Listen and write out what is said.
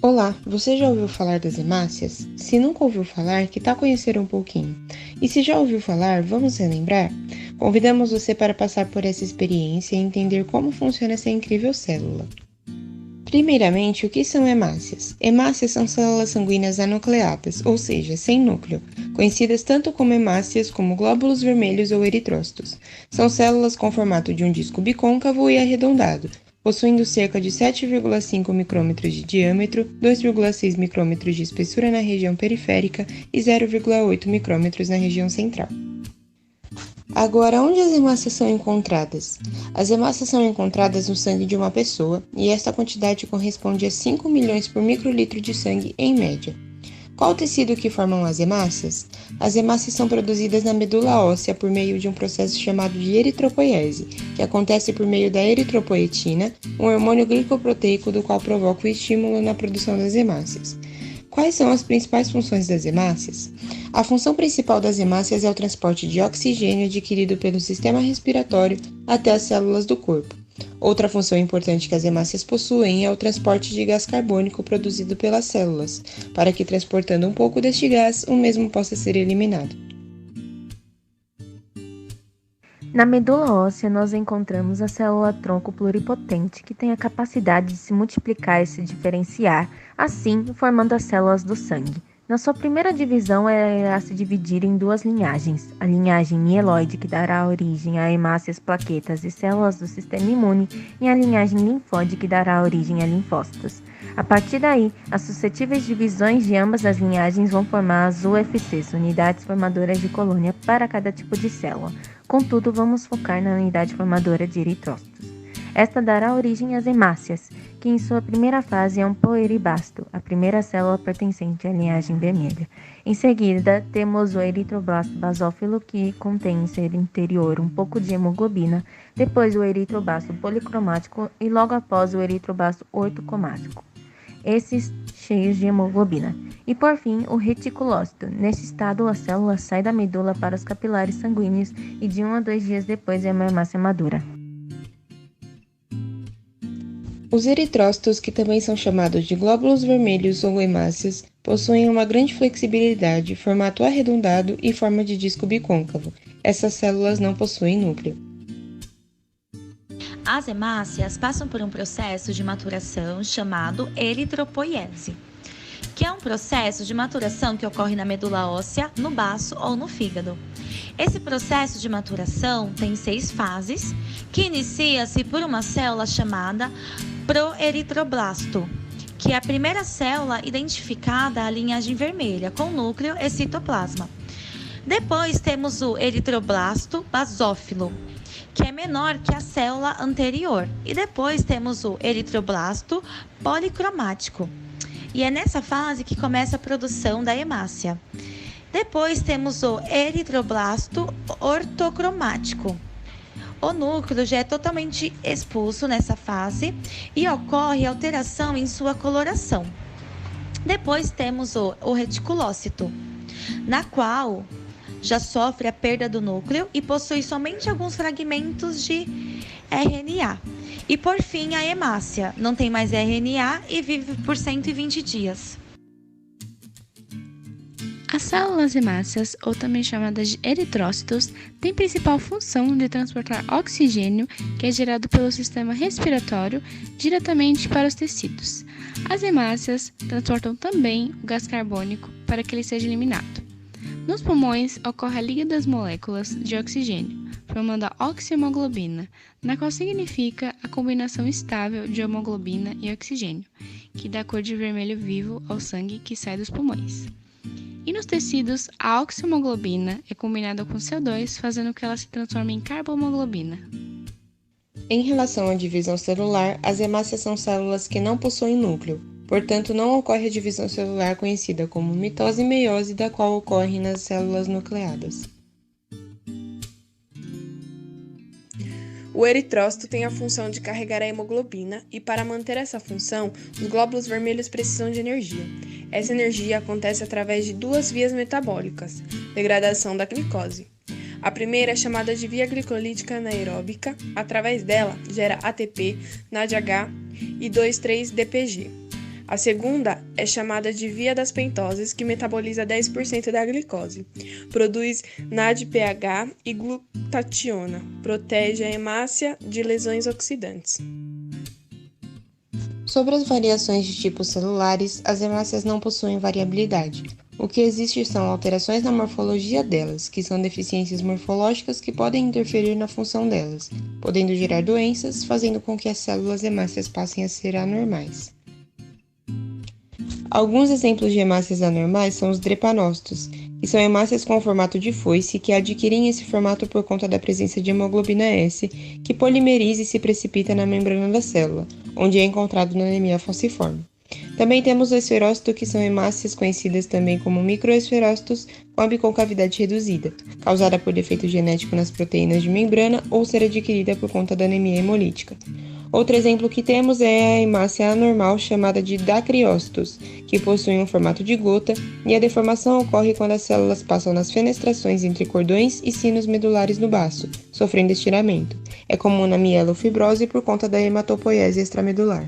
Olá, você já ouviu falar das hemácias? Se nunca ouviu falar, que tal conhecer um pouquinho? E se já ouviu falar, vamos relembrar? Convidamos você para passar por essa experiência e entender como funciona essa incrível célula. Primeiramente, o que são hemácias? Hemácias são células sanguíneas anucleadas, ou seja, sem núcleo, conhecidas tanto como hemácias como glóbulos vermelhos ou eritrócitos. São células com formato de um disco bicôncavo e arredondado, possuindo cerca de 7,5 micrômetros de diâmetro, 2,6 micrômetros de espessura na região periférica e 0,8 micrômetros na região central. Agora, onde as hemácias são encontradas? As hemácias são encontradas no sangue de uma pessoa e esta quantidade corresponde a 5 milhões por microlitro de sangue em média. Qual o tecido que formam as hemácias? As hemácias são produzidas na medula óssea por meio de um processo chamado de eritropoiese, que acontece por meio da eritropoetina, um hormônio glicoproteico do qual provoca o estímulo na produção das hemácias. Quais são as principais funções das hemácias? A função principal das hemácias é o transporte de oxigênio adquirido pelo sistema respiratório até as células do corpo. Outra função importante que as hemácias possuem é o transporte de gás carbônico produzido pelas células, para que transportando um pouco deste gás, o mesmo possa ser eliminado. Na medula óssea, nós encontramos a célula-tronco pluripotente, que tem a capacidade de se multiplicar e se diferenciar, assim formando as células do sangue. Na sua primeira divisão, ela irá se dividir em duas linhagens: a linhagem mieloide, que dará origem a hemácias, plaquetas e células do sistema imune, e a linhagem linfóide, que dará origem a linfócitos. A partir daí, as suscetíveis divisões de ambas as linhagens vão formar as UFCs, unidades formadoras de colônia para cada tipo de célula. Contudo, vamos focar na unidade formadora de eritrócitos. Esta dará origem às hemácias, que em sua primeira fase é um poeribasto, a primeira célula pertencente à linhagem vermelha. Em seguida, temos o eritroblasto basófilo, que contém em seu interior um pouco de hemoglobina, depois o eritroblasto policromático e logo após o eritroblasto ortocromático, esses cheios de hemoglobina. E por fim, o reticulócito. Nesse estado, a célula sai da medula para os capilares sanguíneos e de 1 a 2 dias depois é uma hemácia madura. Os eritrócitos, que também são chamados de glóbulos vermelhos ou hemácias, possuem uma grande flexibilidade, formato arredondado e forma de disco bicôncavo. Essas células não possuem núcleo. As hemácias passam por um processo de maturação chamado eritropoiese, que é um processo de maturação que ocorre na medula óssea, no baço ou no fígado. Esse processo de maturação tem 6 fases, que inicia-se por uma célula chamada proeritroblasto, que é a primeira célula identificada à linhagem vermelha, com núcleo e citoplasma. Depois temos o eritroblasto basófilo, que é menor que a célula anterior. E depois temos o eritroblasto policromático. E é nessa fase que começa a produção da hemácia. Depois temos o eritroblasto ortocromático. O núcleo já é totalmente expulso nessa fase e ocorre alteração em sua coloração. Depois temos o reticulócito, na qual já sofre a perda do núcleo e possui somente alguns fragmentos de RNA. E por fim, a hemácia, não tem mais RNA e vive por 120 dias. As células hemácias, ou também chamadas de eritrócitos, têm principal função de transportar oxigênio, que é gerado pelo sistema respiratório, diretamente para os tecidos. As hemácias transportam também o gás carbônico para que ele seja eliminado. Nos pulmões, ocorre a liga das moléculas de oxigênio, formando a oxihemoglobina, na qual significa a combinação estável de hemoglobina e oxigênio, que dá cor de vermelho vivo ao sangue que sai dos pulmões. E nos tecidos, a oxihemoglobina é combinada com CO2, fazendo com que ela se transforme em carbohemoglobina. Em relação à divisão celular, as hemácias são células que não possuem núcleo, portanto não ocorre a divisão celular conhecida como mitose e meiose, da qual ocorre nas células nucleadas. O eritrócito tem a função de carregar a hemoglobina e, para manter essa função, os glóbulos vermelhos precisam de energia. Essa energia acontece através de 2 vias metabólicas: degradação da glicose. A primeira é chamada de via glicolítica anaeróbica. Através dela, gera ATP, NADH e 2,3-DPG. A segunda é chamada de via das pentoses, que metaboliza 10% da glicose, produz NADPH e glutationa, protege a hemácia de lesões oxidantes. Sobre as variações de tipos celulares, as hemácias não possuem variabilidade. O que existe são alterações na morfologia delas, que são deficiências morfológicas que podem interferir na função delas, podendo gerar doenças, fazendo com que as células hemácias passem a ser anormais. Alguns exemplos de hemácias anormais são os drepanócitos, que são hemácias com formato de foice que adquirem esse formato por conta da presença de hemoglobina S, que polimeriza e se precipita na membrana da célula, onde é encontrado na anemia falciforme. Também temos o esferócito, que são hemácias conhecidas também como microesferócitos com a biconcavidade reduzida, causada por defeito genético nas proteínas de membrana ou ser adquirida por conta da anemia hemolítica. Outro exemplo que temos é a hemácia anormal chamada de dacriócitos, que possui um formato de gota, e a deformação ocorre quando as células passam nas fenestrações entre cordões e sinos medulares no baço, sofrendo estiramento. É comum na mielofibrose por conta da hematopoiese extramedular.